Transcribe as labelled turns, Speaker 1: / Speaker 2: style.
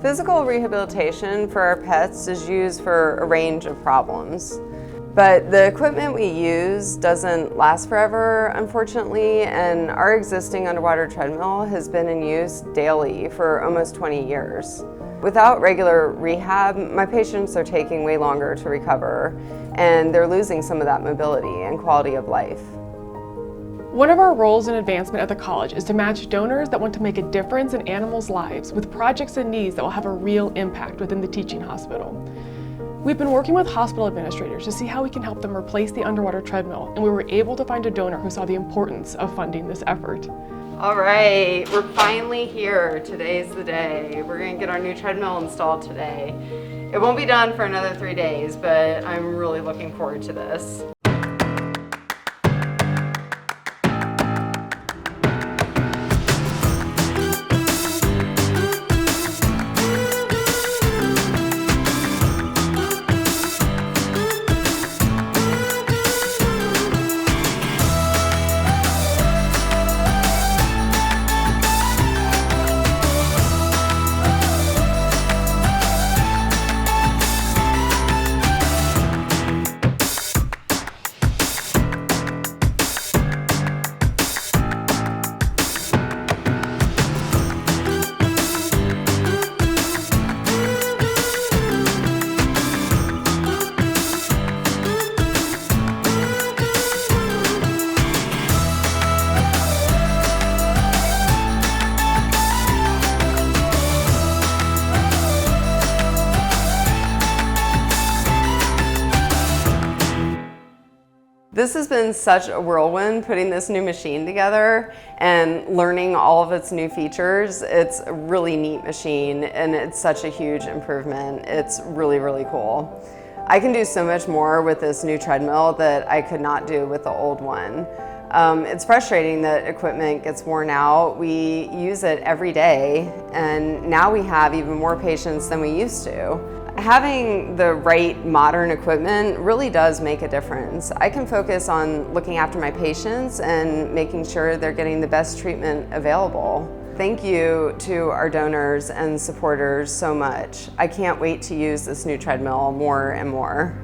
Speaker 1: Physical rehabilitation for our pets is used for a range of problems. But the equipment we use doesn't last forever, unfortunately, and our existing underwater treadmill has been in use daily for almost 20 years. Without regular rehab, my patients are taking way longer to recover, and they're losing some of that mobility and quality of life.
Speaker 2: One of our roles in advancement at the college is to match donors that want to make a difference in animals' lives with projects and needs that will have a real impact within the teaching hospital. We've been working with hospital administrators to see how we can help them replace the underwater treadmill, and we were able to find a donor who saw the importance of funding this effort.
Speaker 1: All right, we're finally here. Today's the day. We're gonna get our new treadmill installed today. It won't be done for another 3 days, but I'm really looking forward to this. This has been such a whirlwind putting this new machine together and learning all of its new features. It's a really neat machine and it's such a huge improvement. It's really, really cool. I can do so much more with this new treadmill that I could not do with the old one. It's frustrating that equipment gets worn out. We use it every day and now we have even more patients than we used to. Having the right modern equipment really does make a difference. I can focus on looking after my patients and making sure they're getting the best treatment available. Thank you to our donors and supporters so much. I can't wait to use this new treadmill more and more.